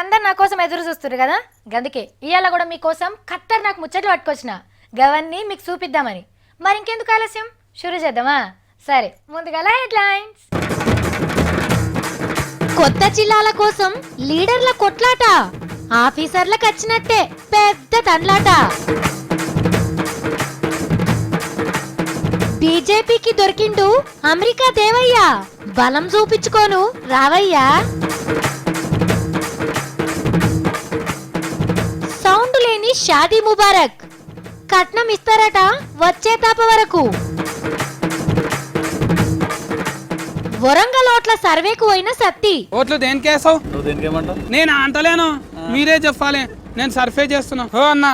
అందరు నా కోసం ఎదురు చూస్తున్నారు కదా, గందుకే ఇవాళ కూడా మీకోసం ఖతర్నాక్ ముచ్చట్లు పట్టుకొచ్చిన. గవన్నీ మీకు చూపిద్దామని. మరి ఇంకెందుకు ఆలస్యం, షురు చేద్దామా? సరే, ముందుగా హెడ్లైన్స్. కొత్త జిల్లాల కోసం లీడర్ల కొట్లాట, ఆఫీసర్లకు వచ్చినట్టే పెద్ద తండ్లాట. బీజేపీకి దొరికిండు అమెరికా దేవయ్య, బలం చూపించుకోను రావయ్యా. సౌండ్ లేని షాదీ ముబారక్, కట్నం ఇస్తారట వచ్చే తాప వరకు. వరంగల్ ఓట్ల సర్వేకు పోయిన సత్తి. ఓట్లు దేనికేసావు? నేను అంటలేను, మీరే చెప్పాలి. నేను సర్వే చేస్తున్నా. ఓ అన్న,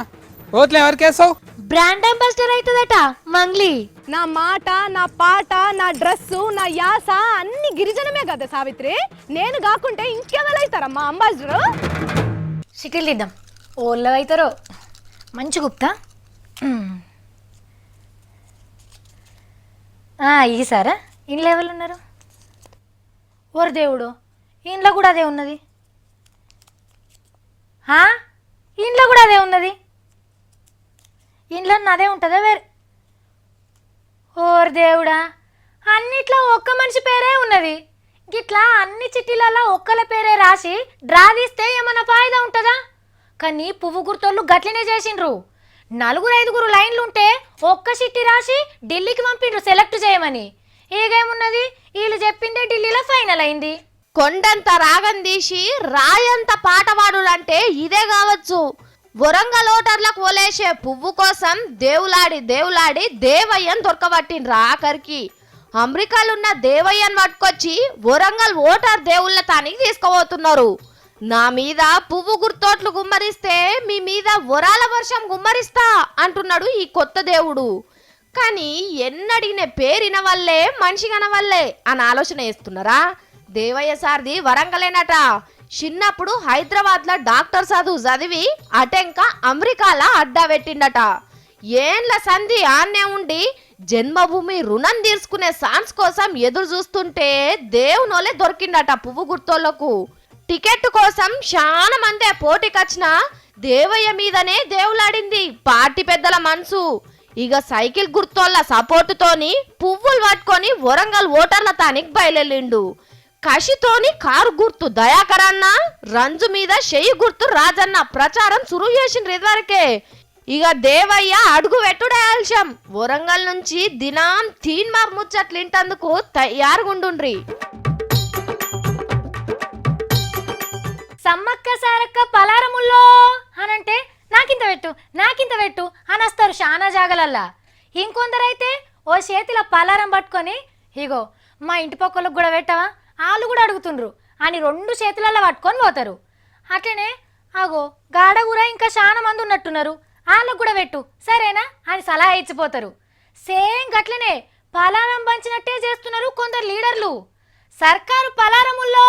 ఓట్లు ఎవరికేసావు? బ్రాండ్ అంబాసిడర్ అవుతుందట మంగ్లీ. నా మాట, నా పాట, నా డ్రెస్సు, నా యాస అన్ని గిరిజనమే కదా సావిత్రి. నేను కాకుంటే ఇంకెవరైతారమ్మా అంబాసిడరు? షికిల్ ఇద్దాం, ఓళ్ళ అవుతారో. మంచి గుప్తా. ఈసారా ఇంట్లో ఎవరు ఉన్నారు? ఓరు దేవుడు, ఇంట్లో కూడా అదే ఉన్నది. ఇంట్లో కూడా అదే ఉన్నది. ఇంట్లో అదే ఉంటుందా వేరే? ఓరు దేవుడా, అన్నిట్లో ఒక్క మనిషి పేరే ఉన్నది. గిట్లా అన్ని చిట్టీలలో ఒక్కల పేరే రాసి డ్రా తీస్తే ఏమన్నా ఫాయిదా ఉంటుందా? కానీ పువ్వు గుర్తోళ్ళు గట్లనే చేసిండ్రు. 4-5 లైన్లు ఉంటే ఒక్క చిట్టి రాసి ఢిల్లీకి పంపిండ్రు సెలెక్ట్ చేయమని. ఏగేమున్నది, వీళ్ళు చెప్పిందే ఢిల్లీలో ఫైనల్ అయింది. కొండంత రాగం తీసి రాయంత పాటవాడులంటే ఇదే కావచ్చు. వరంగల్ ఓటర్లకు ఓలేసే పువ్వు కోసం దేవులాడి దేవులాడి దేవయ్యను దొరకబట్టిండ్రు. ఆఖరికి అమెరికాలున్న దేవయ్యను పట్టుకొచ్చి వరంగల్ ఓటర్ దేవుళ్ళ తానికి తీసుకుపోతున్నారు. నా మీద పువ్వు గుర్తోట్లు గుమ్మరిస్తే మీ మీద వరాల వర్షం గుమ్మరిస్తా అంటున్నాడు ఈ కొత్త దేవుడు. కానీ ఎన్నడిగిన పేరిన వల్లే మనిషి కనవల్లే అని ఆలోచన చేస్తున్నారా? దేవయ్య సార్ది వరంగలేనట. చిన్నప్పుడు హైదరాబాద్లో డాక్టర్ చదువు చదివి అటెంక అమెరికాలో అడ్డా పెట్టిండట. ఏండ్ల సంధి ఆన్నే ఉండి జన్మభూమి రుణం తీర్చుకునే ఛాన్స్ కోసం ఎదురు చూస్తుంటే దేవునోలే దొరికిండట పువ్వు గుర్తోళ్లకు. టికెట్ కోసం చాలా మందే పోటీకొచ్చిన దేవయ్య మీదనే దేవులాడింది పార్టీ పెద్దల మనసు. ఇక సైకిల్ గుర్తోళ్ళ సపోర్టుతోని పువ్వులు పట్టుకొని వరంగల్ ఓటర్ల తానికి బయలుదేరిండు. కషితోని కారు గుర్తు దయాకరన్న, రంజు మీద చెయ్యి గుర్తు రాజన్న ప్రచారం సురువు చేసిండ్రు ఇదివరకే. ఇక దేవయ్య అడుగు పెట్టుడే ఆలస్యం. వరంగల్ నుంచి దినం తీన్మార్ ముచ్చట్లింటందుకు తయారుగుండుండ్రి. సమ్మక్క సారక్క పలారముల్లో అనంటే నాకింత పెట్టు అని వస్తారు చాలా జాగలల్లా. ఇంకొందరైతే ఓ చేతిలో పలారం పట్టుకొని ఇగో మా ఇంటి పక్కలకు కూడా పెట్టవా, వాళ్ళు కూడా అడుగుతుండ్రు అని 2 చేతులలో పట్టుకొని పోతారు. అట్లనే అగో గాడగూర ఇంకా చాలా మంది ఉన్నట్టున్నారు, వాళ్ళకు కూడా పెట్టు సరేనా అని సలహా ఇచ్చిపోతారు. సేమ్ గట్లనే పలారం పంచినట్టే చేస్తున్నారు కొందరు లీడర్లు. సర్కారు పలారముల్లో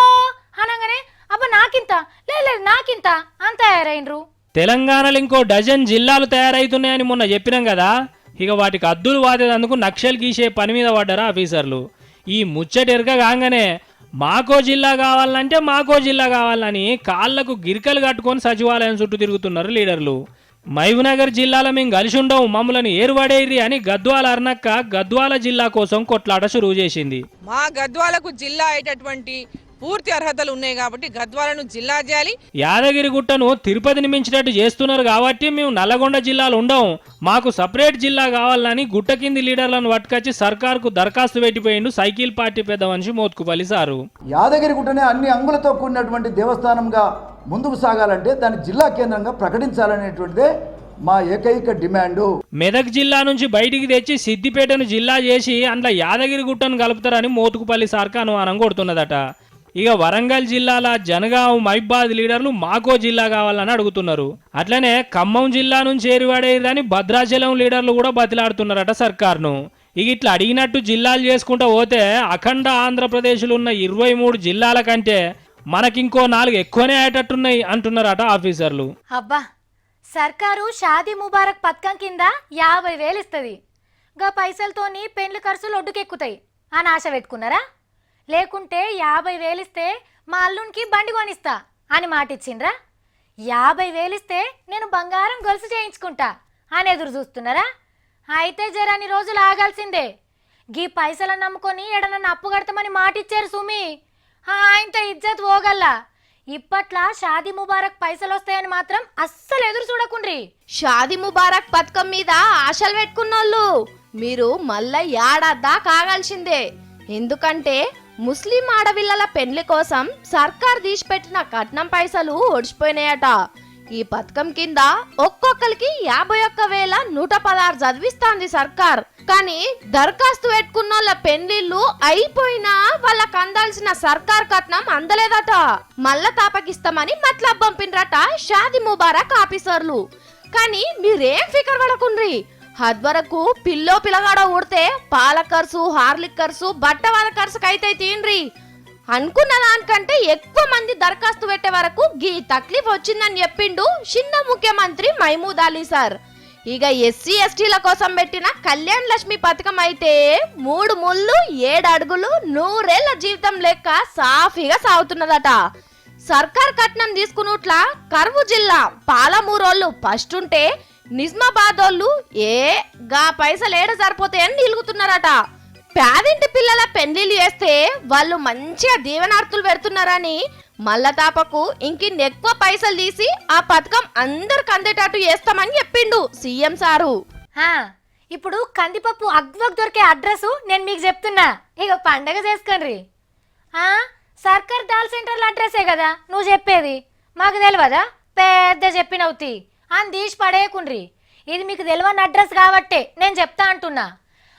అనగానే అబ్బా నాకింత లేదు నాకింత అని తయారైనరు. తెలంగాణలో ఇంకో డజన్ జిల్లాలు తయారైతున్నాయని మొన్న చెప్పినాం కదా. ఇక వాటికి అద్దులు వాదేందుకు నక్షలు గీసే పని మీద పడ్డారు ఆఫీసర్లు. ఈ ముచ్చటెరక కాగానే మాకో జిల్లా కావాలంటే మాకో జిల్లా కావాలని కాళ్లకు గిరికలు కట్టుకొని సచివాలయం చుట్టూ తిరుగుతున్నారు లీడర్లు. మహబూబ్నగర్ జిల్లాలో మేము కలిసి ఉండవు, మమ్మల్ని ఏరువాడేరి అని గద్వాల అర్నక్క గద్వాల జిల్లా కోసం కొట్లాట షురువు చేసింది. మా గద్వాలకు జిల్లా అయ్యేటటువంటి పూర్తి అర్హతలు ఉన్నాయి కాబట్టి గద్వాలను జిల్లా చేయాలి. యాదగిరి గుట్టను తిరుపతిని మించినట్టు చేస్తున్నారు కాబట్టి మేము నల్లగొండ జిల్లాలు ఉండవు, మాకు సపరేట్ జిల్లా కావాలని గుట్ట కింది లీడర్లను పట్టుకొచ్చి సర్కార్కు దరఖాస్తు పెట్టిపోయిండు సైకిల్ పార్టీ పెద్ద మనిషి మోత్కుపల్లి సారు. యాదగిరి గుట్టనే అన్ని అంగులతో కూడినటువంటి దేవస్థానంగా ముందుకు సాగాలంటే దాన్ని జిల్లా కేంద్రంగా ప్రకటించాలనేటువంటిదే మా ఏకైక డిమాండు. మెదక్ జిల్లా నుంచి బయటికి తెచ్చి సిద్దిపేటను జిల్లా చేసి అందులో యాదగిరి గుట్టను కలుపుతారని మోత్కుపల్లి సార్కు అనుమానం కొడుతున్నదట. ఇక వరంగల్ జిల్లాల జనగాం మహిబాద్ లీడర్లు మాకో జిల్లా కావాలని అడుగుతున్నారు. అట్లనే ఖమ్మం జిల్లా నుంచి ఏరువాడేదని భద్రాచలం లీడర్లు కూడా బతిలాడుతున్నారట సర్కార్ను. ఇక ఇట్లా అడిగినట్టు జిల్లాలు చేసుకుంటూ పోతే అఖండ ఆంధ్రప్రదేశ్లో ఉన్న 23 జిల్లాల కంటే మనకింకో 4 ఎక్కువనే అయ్యేటట్టున్నాయి అంటున్నారట ఆఫీసర్లు. అబ్బా, సర్కారు షాదీ ముబారక్ పథకం కింద 50,000 ఇస్తుంది. గా పైసలతోని పెండ్లి ఖర్చులు ఒడ్డుకెక్కుతాయి అని ఆశ పెట్టుకున్నారా? లేకుంటే 50,000 ఇస్తే మా అల్లునికి బండి కొనిస్తా అని మాటిచ్చిండ్రా? 50,000 ఇస్తే నేను బంగారం గొలుసు చేయించుకుంటా అని ఎదురు చూస్తున్నారా? అయితే జరని రోజులు ఆగాల్సిందే. గీ పైసలను నమ్ముకొని ఎడనన్ను అప్పు కడతామని మాటిచ్చారు సుమి. ఆయనతో ఇజ్జత్ పోగల్లా. ఇప్పట్లా షాదీ ముబారక్ పైసలు వస్తాయని మాత్రం అస్సలు ఎదురు చూడకుండ్రి. షాది ముబారక్ పథకం మీద ఆశలు పెట్టుకున్నోళ్ళు మీరు మళ్ళా ఏడాదా కాగాల్సిందే. ఎందుకంటే ముస్లిం ఆడపిల్లల పెండ్లి కోసం సర్కార్ తీసిపెట్టిన కట్నం పైసలు ఒడిచిపోయినాయట. ఈ పథకం కింద ఒక్కొక్కరికి 51,116 చదివిస్తాంది సర్కార్. కానీ దరఖాస్తు పెట్టుకున్నోళ్ళ పెళ్లిళ్ళు అయిపోయినా వాళ్ళకి అందాల్సిన సర్కార్ కట్నం అందలేదట. మళ్ళా తాపకిస్తామని మతలబ్ పంపినరట షాది ముబారక్ ఆఫీసర్లు. కానీ మీరేం ఫికర్ పడకుండ్రి. హద్వరకు పిల్లగాడ ఊడితే పాల ఖర్చు, హార్లిక్ ఖర్చు, బట్ట వాళ్ళ ఖర్చుకైతే తీండ్రి. అనుకున్న దానికంటే ఎక్కువ మంది దరఖాస్తు పెట్టే వరకు గీ తక్లీఫ్ వచ్చిందని చెప్పిండు చిన్న ముఖ్యమంత్రి మహమూద్ అలీ సార్. ఇక ఎస్సీ ఎస్టీల కోసం పెట్టిన కళ్యాణ్ లక్ష్మి పథకం అయితే 3 ముళ్ళు 7 అడుగులు 100 ఏళ్ల జీవితం లెక్క సాఫీగా సాగుతున్నదట. సర్కార్ కట్నం తీసుకున్నట్లా కర్వు జిల్లా పాలమూరోళ్ళు ఫస్ట్ ఉంటే నిజామాబాదోళ్ళు గా పైసలు ఏడ సరిపోతాయని నిలుగుతున్నారట. పేదింటి పిల్లల పెళ్లిళ్ళు చేస్తే వాళ్ళు మంచిగా దీవెనార్తులు పెడుతున్నారని మల్ల తాపకు ఇంకెక్కువ పైసలు తీసి ఆ పథకం అందరికి అందేటట్టు చేస్తామని చెప్పిండు సీఎం సారు. ఇప్పుడు కందిపప్పు అగ్వక్ దొరికే అడ్రస్ నేను మీకు చెప్తున్నా. ఇక పండగ చేసుకోండి. సర్కార్ దాల్ సెంటర్ల అడ్రస్సే కదా నువ్వు చెప్పేది. మాకు తెలియదా? పెద్ద చెప్పినవుతి అని తీసి పడేయకుండ్రి. ఇది మీకు తెలియని అడ్రస్ కాబట్టే నేను చెప్తా అంటున్నా.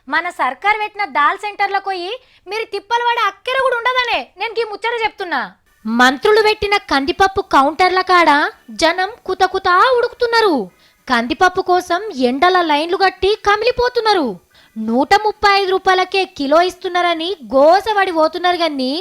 మన సర్కార్ పెట్టిన దాల్ సెంటర్లకు పోయి మీరు తిప్పలు పడే అక్కెర కూడా ఉండదనే నేను ఈ ముచ్చట చెప్తున్నా. మంత్రులు పెట్టిన కందిపప్పు కౌంటర్ల కాడ జనం కుతకుతా ఉడుకుతున్నారు. కందిపప్పు కోసం ఎండల లైన్లు కట్టి కమిలిపోతున్నారు. 135 రూపాయలకే కిలో ఇస్తున్నారని గోసపడి పోతున్నారు. కానీ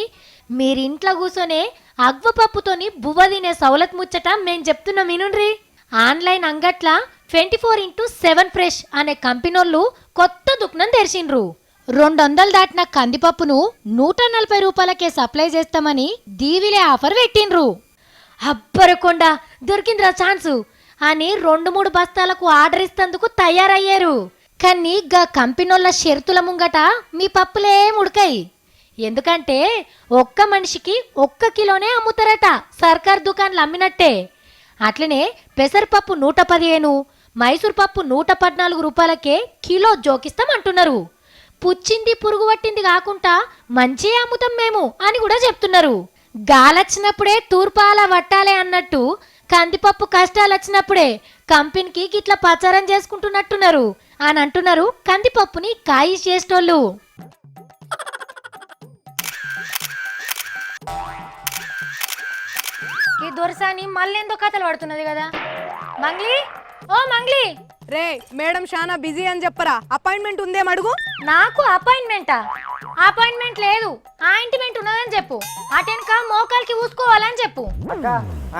మీరింట్లో కూర్చొనే అగ్వపప్పుతోని బువ్వ తినే సౌలత్ ముచ్చట మేము చెప్తున్నాం వినుండ్రి. ఆన్లైన్ అంగట్ల 24x7 ఫ్రెష్ అనే కంపెనీలు కొత్త దుకాణం తెరిచిండ్రు. 200 దాటిన కందిపప్పును 140 రూపాయలకే సప్లై చేస్తామని దీవిలే ఆఫర్ పెట్టిండ్రు. అబ్బరకొండ దొరికిందిరా ఛాన్సు అని 2-3 బస్తాలకు ఆర్డర్ ఇస్తందుకు తయారయ్యారు. కానీ గా కంపెనీల షరతుల ముంగట మీ పప్పులేం ఉడకాయి. ఎందుకంటే ఒక్క మనిషికి 1 కిలోనే అమ్ముతారట సర్కార్ దుకాన్లు అమ్మినట్టే. అట్లనే పెసరపప్పు 115, మైసూర్ పప్పు 114 రూపాయలకే కిలో జోకిస్తామంటున్నారు. పుచ్చింది పురుగు పట్టింది కాకుండా మంచిగా అమ్ముతాం మేము అని కూడా చెప్తున్నారు. గాలొచ్చినప్పుడే తూర్పాల వట్టాలే అన్నట్టు కందిపప్పు కష్టాలు వచ్చినప్పుడే కంపెనీకి గిట్లా ప్రచారం చేసుకుంటున్నట్టున్నారు అని అంటున్నారు కందిపప్పుని కాయి చేసేటోళ్ళు. ఈ దొరసాని మళ్ళెందో కథలు పడుతున్నది కదా. మంగ్లీ, ఓ మంగ్లీ. రే మేడం చాలా బిజీ అని చెప్పరా, అపాయింట్మెంట్ ఉందేం అడుగు. నాకు అపాయింట్మెంటా? అపాయింట్మెంట్ లేదు, ఆయింట్మెంట్ ఉన్నదని చెప్పు. అటెనక మోకాలకి ఊసుకోవాలని చెప్పు. అక్క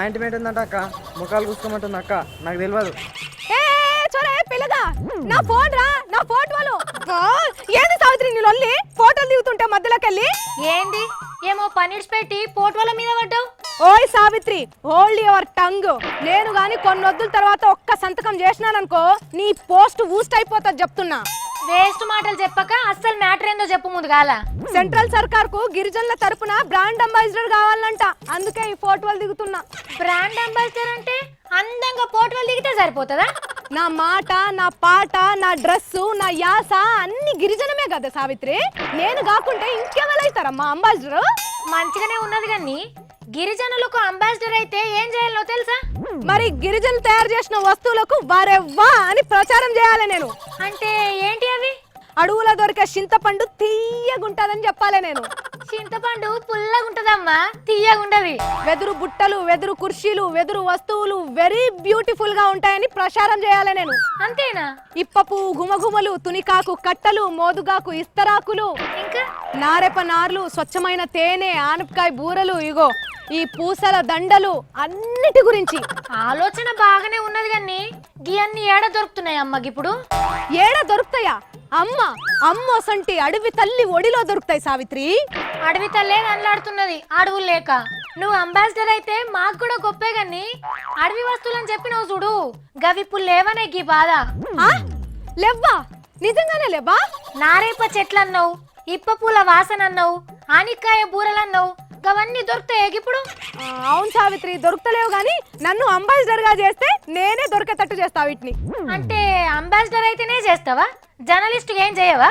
ఆయింట్మెంట్ ఉందంట అక్క, ముఖాలు కూసుకోమంటుంది అక్క, నాకు తెలియదు. పిల్లగా నా ఫోన్ రా, నా ఫోటోలు ఏంది సావిత్రి నీ లొల్లి? ఫోటోలు దిగుతుంటే మధ్యలోకి వెళ్ళి ఏంది ఏమో పనిడ్స్ పెట్టి పోటోల మీద పడ్డావు. ఓయ్ సావిత్రి, హోల్డ్ యువర్ టంగ్. నేను గాని కొన్ని వద్దుల తర్వాత ఒక్క సంతకం చేసినాననుకో నీ పోస్ట్ ఊస్ట్ అయిపోతుంది చెప్తున్నా. వేస్ట్ మాటలు చెప్పక అస్సలు మ్యాటర్ ఏందో చెప్పు ముందు కాల. సెంట్రల్ సర్కార్ కు గిరిజనుల తరపున బ్రాండ్ అంబాసిడర్ కావాలంట, అందుకే ఈ ఫోటోలు దిగుతున్నా. బ్రాండ్ అంబాసిడర్ అంటే అందంగా ఫోటోలు దిగితే సరిపోతుందా? నా మాట, నా పాట, నా డ్రెస్సు, నా యాస అన్ని గిరిజనమే కదా సావిత్రి. నేను కాకుంటే ఇంకెవరైతారమ్మా అంబాసిడర్? మంచిగానే ఉన్నది కానీ గిరిజనులకు అంబాసిడర్ అయితే ఏం చేయాలో తెలుసా? మరి గిరిజనులు తయారు చేసిన వస్తువులకు వారెవ్వా అని ప్రచారం చేయాలి నేను. అంటే ఏంటి అవి? అడవులో దొరికే చింతపండు తీయగుంటదని చెప్పాలి నేను. చింతపండు పుల్లగుంటదమ్మా, తీయగుండది. వెదురు బుట్టలు, వెదురు కుర్చీలు, వెదురు వస్తువులు వెరీ బ్యూటిఫుల్ గా ఉంటాయని ప్రచారం చేయాలి నేను. అంతేనా? ఇప్పపు, గుమగుమలు, తునికాకు కట్టలు, మోదుగాకు ఇస్తరాకులు, ఇంకా నారెప నార్లు, స్వచ్ఛమైన తేనె, ఆనపకాయ బూరలు, ఇగో ఈ పూసల దండలు అన్నిటి గురించి ఆలోచన బాగానే ఉన్నది కానీ గియన్ని ఏడ దొరుకుతున్నాయి అమ్మకి ఇప్పుడు? ఏడ దొరుకుతాయా? అమ్మోసంటి అడవి తల్లి ఒడిలో దొరుకుతాయి సావిత్రి. అడవి తల్లే నల్లాడుతున్నది అడవులు లేక. నువ్వు అంబాసిడర్ అయితే మాకు కూడా గొప్పే గాని అడవి వస్తువులని చెప్పినావు చూడు గవిప్పుడు లేవనే గీ బాధ. ఆ? లేవ్వా నిజంగానే లేవా? నారేప చెట్లన్నావు, ఇప్ప పూల వాసన అన్నావు, ఆనిక్కాయ బూరలన్నావు, అవన్నీ దొరుకుతాయి ఇప్పుడు. అవును సావిత్రి, దొరుకుతలేవు గాని నన్ను అంబాసిడర్ గా చేస్తే నేనే దొరికేటట్టు చేస్తా వీటిని. అంటే అంబాసిడర్ అయితేనే చేస్తావా, జర్నలిస్ట్ ఏం చేయవా?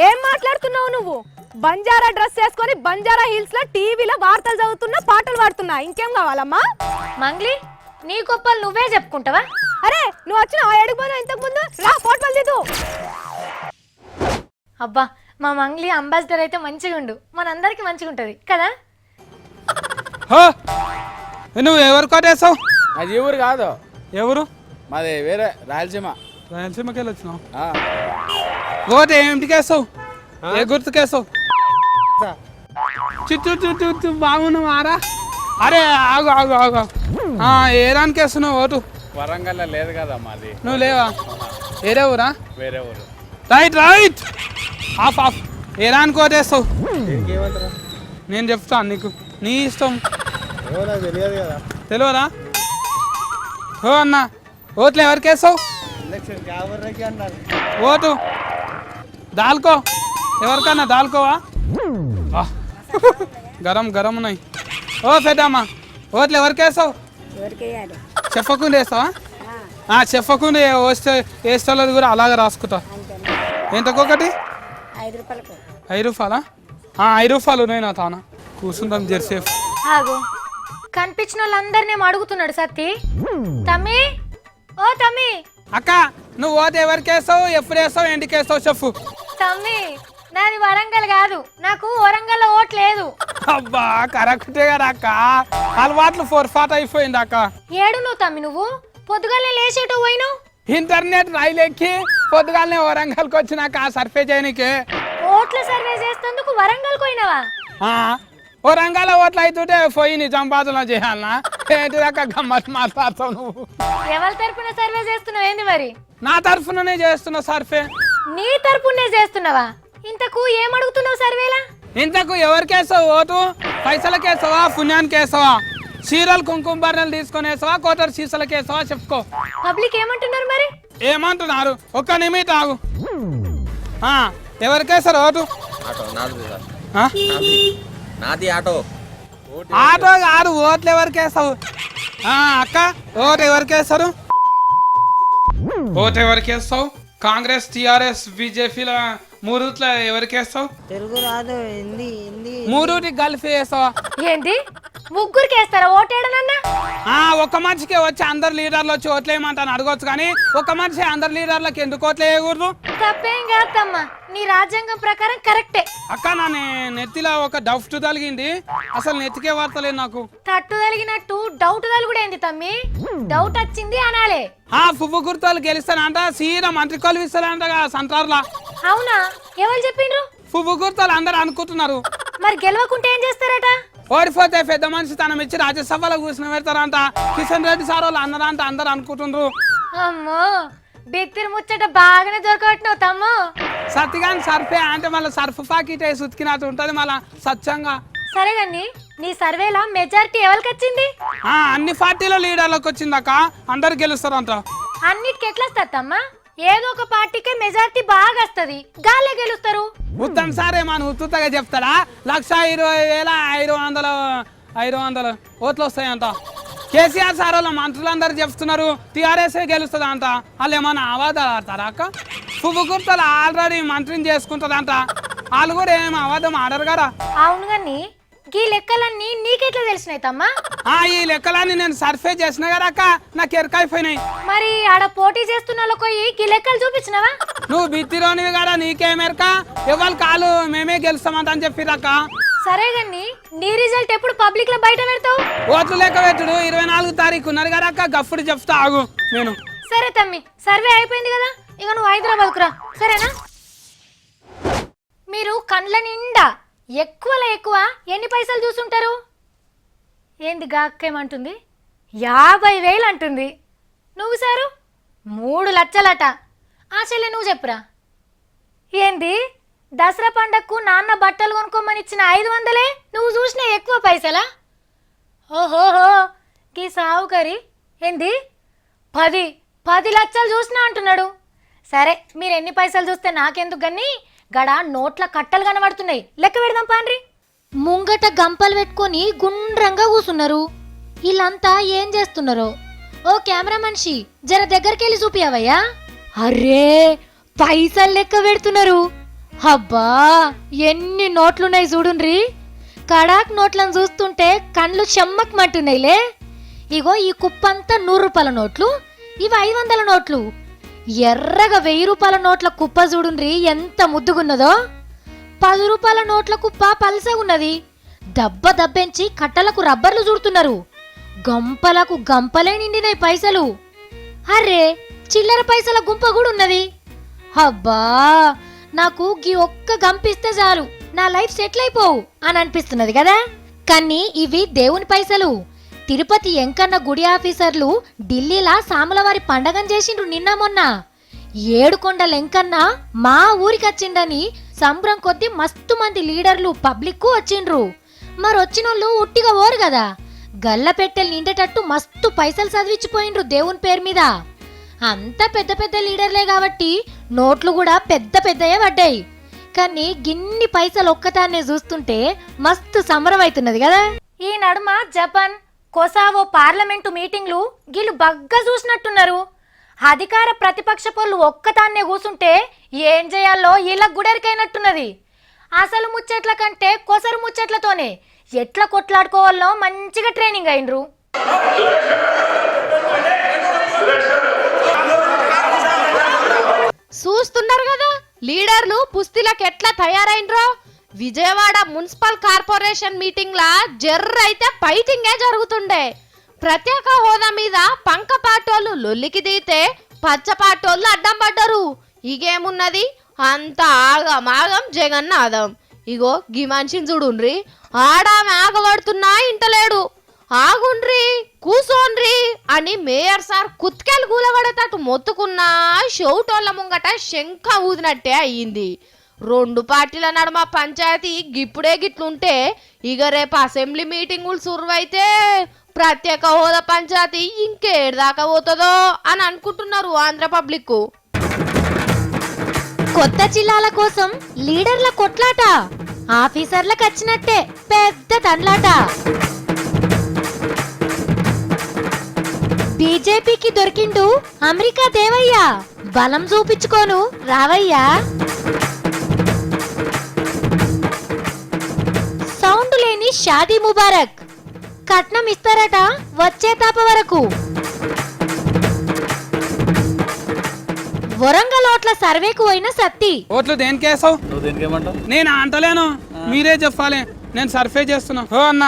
ఏం మాట్లాడుతున్నావు నువ్వు? బంజారా డ్రెస్ వేసుకొని బంజారా హిల్స్ లో టీవీలో వార్తలు చదువుతున్నా, పాటలు పాడుతున్నా, ఇంకేం కావాలమ్మా? మంగ్లీ నీ గొప్పలు నువ్వే చెప్పుకుంటావా? అరే నువ్వు వచ్చిన అడుగుపోయినా ఇంతకు ముందు రా ఫోటోలు దిద్దు. అబ్బా మా మంగ్లీ అంబాసిడర్ అయితే మంచిగా ఉండు, మనందరికి మంచిగా ఉంటది కదా. హో నువ్వు ఎవరు కోటేసావు? అది ఊరు కాదు, ఎవరు? మాది వేరే రాయలసీమ. రాయలసీమకి వెళ్ళి వచ్చినావు. ఆ. ఓటు ఏమిటికేస్తావు? ఏ గుర్తుకేస్తావు? చుట్టూ చుట్టూ చుట్టూ బాగున్నావు ఆరా. అరే ఆగు ఆగు ఆగు. ఏ రానికి వేస్తున్నావు ఓటు? వరంగల్ లేదు కదా మాది. నువ్వు లేవా? ఏరే ఊరా? వేరే ఊరు. Right right off off. ఏ రానికి ఓటేస్తావు? నేను చెప్తాను నీకు, నీ ఇష్టం. తెలియదు కదా. తెలియదా? ఓ అన్న ఓట్లు ఎవరికి వేస్తావు? ఓటు దాల్కో, ఎవరికన్నా దాల్కోవా? గరం గరం ఉన్నాయి. ఓ పెద్దమ్మా ఓట్లు ఎవరికి వేస్తావు? చెప్పకుండా వేస్తావా? చెప్పకుండా వేస్తలేదు కూడా అలాగే రాసుకుంటా. ఎంతకొకటి? 5 రూపాయలా? 5 రూపాయలు నేను తానా కూర్చుంటాం జెర్సేఫ్. ఆగు, కనిపించిన వాళ్ళందరినీ అడుగుతున్నాడు సత్తి. తమ్మి ఓ తమ్మి. అక్క నువ్వు ఓటు ఎవరికి వేస్తావు, ఎప్పుడు వేస్తావు, ఎందుకు వేస్తావు చెప్పు. తమ్మి నాది వరంగల్ కాదు, నాకు వరంగల్ ఓట్ లేదు. అబ్బా కరెక్టే కదా అక్క, అలవాట్లు ఫోర్ఫాట్ అయిపోయింది అక్క. ఏడు నువ్వు తమ్మి, నువ్వు పొద్దుగాలే లేచేటో పోయినావు. ఇంటర్నెట్ రైలెక్కి పొద్దుగాలనే వరంగల్కి వచ్చినాక సర్ఫే చేయనీకే. ఓట్ల సర్వే చేసేందుకు వరంగల్ పోయినావా? వరంగల్ ఓట్లు అవుతుంటే పోయి నిజామాబాద్లో చేయాలనా? ఏంటి దాకా గమ్మత్ మాట్లాడతావు నువ్వు? ఎవరి తరపున సర్వే చేస్తున్నావు ఏంది మరి? నా తరఫుననే చేస్తున్నా సర్ఫే. నీ తరపునే చేస్తున్నావా? ఇంతకు ఏమడుగుతున్నావు సర్వేలా? ఇంతకు ఎవరికేస్తావు ఓటు? పైసలకేస్తావా, పుణ్యానికి వేస్తావా, చీరలు కుంకుమ బర్రెలు తీసుకొని వేస్తావా, కోటర్ సీసాలకి వేస్తావా చెప్పుకో. పబ్లిక్ ఏమంటున్నారు మరి? ఏమంటున్నారు? ఒక్క నిమిషం ఆగు. ఎవరికేస్తారు ఓటు? నాది ఆటో. ఆటో కాదు, ఓట్లు ఎవరికేస్తావు? అక్క ఓటు ఎవరికేస్తారు? ఓటు ఎవరికేస్తావు? కాంగ్రెస్, టిఆర్ఎస్, బీజేపీల మూడుట్ల ఎవరికేస్తావు? తెలుగు రాదు, హిందీ హిందీ. మూడుటి కలిపి వేస్తావా? ఏంది ముగ్గురికి వేస్తారా ఓటేడనన్నా? ఒక మనిషికి వచ్చి అందరు లీడర్లు వచ్చి ఓట్లు వేయమంటాను అడగొచ్చు, కానీ ఒక మనిషి అందరు లీడర్లకు ఎందుకు ఓట్లు వేయకూడదు? తప్పేం కాదమ్మా, నీ రాజ్యాంగం ప్రకారం కరెక్టే. అక్క నా నెత్తిలో ఒక డౌట్ తగిలింది, అసలు నెత్తికే వార్తలేదు నాకు. తట్టు తలిగినట్టు డౌట్ తలుగుడు ఏంది తమ్మి? డౌట్ వచ్చింది అనాలే. పువ్వు గుర్తాలు గెలుస్తానంట, సీదా మంత్రి కొలు ఇస్తానంట సంటార్లా. అవునా? ఎవరు చెప్పిండ్రు? పువ్వు గుర్తాలు అందరు అనుకుంటున్నారు. మరి గెలవకుంటే ఏం చేస్తారట? ఓడిపోతే పెద్ద మనిషి తనం ఇచ్చి రాజ్యసభలో కూర్చుని పెడతారంట, కిషన్ రెడ్డి సార్ వాళ్ళు అన్నారంట, అందరు అనుకుంటున్నారు. అమ్మో బిత్తిరి ముచ్చట బాగానే దొరకబట్టినావు తమ్ము. సత్తిగాని సర్ఫే అంటే మళ్ళీ సర్ఫ్ పాకెట్ వేసి ఉతికినట్టు ఉంటుంది మళ్ళా స్వచ్ఛంగా. సరే గాని నీ సర్వేలో మెజారిటీ ఎవరికి వచ్చింది? అన్ని పార్టీల లీడర్లకు వచ్చిందాక అందరు గెలుస్తారంట. అన్నిటికి ఎట్లా వస్తారమ్మా? ఏదో ఒక పార్టీకే మెజారిటీ బాగా వస్తుంది, గాలే గెలుస్తారు. ఉత్తమ్ సార్ ఏమన్నా ఉత్తుగా చెప్తారా? 1,20,500 ఓట్లు వస్తాయంట. కేసీఆర్ సార్ వాళ్ళ మంత్రులందరూ చెప్తున్నారు టీఆర్ఎస్ గెలుస్తుంది అంట. వాళ్ళు ఏమన్నా అవాదాలు ఆడతారా అక్క? పువ్వు గుర్తలు ఆల్రెడీ మంత్రిని చేసుకుంటుందంట, వాళ్ళు కూడా ఏం అవాదం ఆడరు కదా. అవును గాని ఈ లెక్కలన్నీ నీకెట్లా తెలిసినాయి తమ్మా? ఈ లెక్కలన్నీ నేను సర్ఫే చేసిన కదా అక్క, నాకు ఎరకైపోయినాయి. మరి ఆడ పోటీ చేస్తున్న వాళ్ళకి ఈ లెక్కలు చూపించినావా? నువ్వు బిత్తిరోనివి కదా, నీకేమెరక? ఎవరు కాలు మేమే గెలుస్తామంట అని చెప్పిరక్క. సరే గాని నీ రిజల్ట్ ఎప్పుడు పబ్లిక్ లో బయట పెడతావు? ఓట్లు లెక్క పెట్టుడు 24 తారీఖు ఉన్నారు కదా అక్క, గప్పుడు చెప్తా ఆగు నేను. సరే తమ్మి, సర్వే అయిపోయింది కదా, ఇక నువ్వు హైదరాబాద్కు రా, సరేనా? మీరు కండ్ల నిండా ఎక్కువలో ఎక్కువ ఎన్ని పైసలు చూసుంటారు? ఏంది గాక్కేమంటుంది? 50,000 అంటుంది. నువ్వు సారు 3 లక్షలట. చెల్లె నువ్వు చెప్పురా. ఏంది దసరా పండగకు నాన్న బట్టలు కొనుక్కోమని ఇచ్చిన 500 నువ్వు చూసిన ఎక్కువ పైసలా? ఓహోహో ఈ సావుకరి ఏంది 10 లక్షలు చూసినా అంటున్నాడు. సరే మీరు ఎన్ని పైసలు చూస్తే నాకెందుకు గన్ని గడ నోట్ల కట్టలు కనబడుతున్నాయి, లెక్క పెడదాం పాండ్రి. ముంగట గంపలు పెట్టుకొని గుండ్రంగా కూసున్నారు. వీళ్ళంతా ఏం చేస్తున్నారో? ఓ కెమెరా మనిషి జర దగ్గరికి వెళ్ళి చూపియవయ్యా. అరే పైసలు లెక్క పెడుతున్నారు. అబ్బా ఎన్ని నోట్లున్నాయి చూడుండ్రి. కడాక్ నోట్లను చూస్తుంటే కళ్ళు చెమ్మకమంటున్నాయిలే. ఇగో ఈ కుప్పంతా 100 రూపాయల నోట్లు, ఇవి 500 నోట్లు. ఎర్రగా 1000 రూపాయల నోట్ల కుప్ప చూడుండ్రి ఎంత ముద్దుగున్నదో. 10 రూపాయల నోట్ల కుప్ప పలసగున్నది. దబ్బెంచి కట్టలకు రబ్బర్లు చూడుతున్నారు. గంపలకు గంపలే నిండినాయి పైసలు. అరే చిల్లర పైసల గుంప కూడా ఉన్నది. అబ్బా నాకు గీ ఒక్క గంపిస్తే చాలు నా లైఫ్ సెటిల్ అయిపోవు అని అనిపిస్తున్నది కదా. కానీ ఇవి దేవుని పైసలు. తిరుపతి ఎంకన్న గుడి ఆఫీసర్లు ఢిల్లీలా సాములవారి పండగం చేసిండ్రు నిన్న మొన్న. 7 కొండల ఎంకన్న మా ఊరికి వచ్చిండని సంబరం కొద్ది మస్తు మంది లీడర్లు పబ్లిక్ వచ్చిండ్రు. మరొచ్చినోళ్ళు ఉట్టిగా ఓరు కదా, గల్ల పెట్టెలు నిండేటట్టు మస్తు పైసలు చదివిచ్చిపోయిండ్రు దేవుని పేరు మీద. అంతా పెద్ద పెద్ద లీడర్లే కాబట్టి నోట్లు కూడా పెద్ద పెద్దయే పడ్డాయి. కానీ గిన్ని పైసలు ఒక్కతాన్నే చూస్తుంటే మస్తు సంబరం అవుతున్నది కదా. ఈ నడుమ జపాన్ కొసావో పార్లమెంటు మీటింగ్లు వీళ్ళు బగ్గా చూసినట్టున్నారు. అధికార ప్రతిపక్ష పనులు ఒక్కతాన్నే కూసుంటే ఏం చేయాలో వీళ్ళకి గుడెరికైనట్టున్నది. అసలు ముచ్చట్ల కంటే కొసరు ముచ్చట్లతోనే ఎట్లా కొట్లాడుకోవాలో మంచిగా ట్రైనింగ్ అయినరు. చూస్తున్నారు కదా లీడర్లు పుస్తీలకు ఎట్లా తయారైనరో. విజయవాడ మున్సిపల్ కార్పొరేషన్ మీటింగ్ లా జర్రైతే ఫైటింగే జరుగుతుండే. ప్రత్యేక హోదా మీద పంక పాటోళ్ళు లొల్లికి దిగితే పచ్చ పాటోళ్ళు అడ్డం పడ్డారు. ఇగేమున్నది అంత ఆగమాగం జగన్నాథం. ఇగో గీ మనిషిని చూడుండ్రి, ఆడామె ఆగబడుతున్నా ఇంటలేడు. ఆగుండ్రి కూసోండ్రి అని మేయర్ సార్ కుత్కెలు కూలబడేటట్టు మొత్తుకున్నా షౌటోళ్ళ ముంగట శంఖ ఊదినట్టే అయ్యింది. 2 పార్టీల నడుమ పంచాయతీ గిప్పుడే గిట్లుంటే ఇక రేపు అసెంబ్లీ మీటింగులు సురువైతే ప్రత్యేక హోదా పంచాయతీ ఇంకేదాకా పోతుందో అని అనుకుంటున్నారు ఆంధ్ర పబ్లిక్. కొత్త జిల్లాల కోసం లీడర్ల కొట్లాట, ఆఫీసర్లకు వచ్చినట్టే పెద్ద తండ్లాట. బీజేపీకి దొరికిండు అమెరికా దేవయ్య, బలం చూపించుకోను రావయ్యా. సౌండ్ లేని షాదీ ముబారక్, కట్నం ఇస్తారట వచ్చే తాప వరకు. వరంగల్ ఓట్ల సర్వేకు పోయిన సత్తి. ఓట్లు దేనికేసావు? నేను అంటలేను, మీరే చెప్పాలి. నేను సర్వే చేస్తున్నా. ఓ అన్న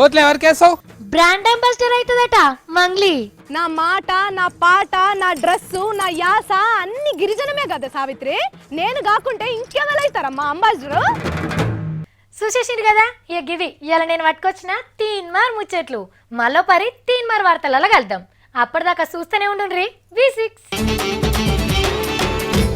ఓట్లు ఎవరికేసావు? బ్రాండ్ అంబాసిడర్ అవుతుందట మంగ్లీ. నా మాట, నా పాట, నా డ్రెస్సు, నా యాస అన్ని గిరిజనమే కదా సావిత్రి. నేను కాకుంటే ఇంకెవరైతారమ్మా అంబాసిడరు? చూసేసిండు కదా ఇక గివి ఇలా నేను పట్టుకొచ్చిన 3 మార్ ముచ్చట్లు. మళ్ళీ 3 మార్ వార్తలలో కలుద్దాం. అప్పటిదాకా చూస్తూనే ఉండుండ్రి V6.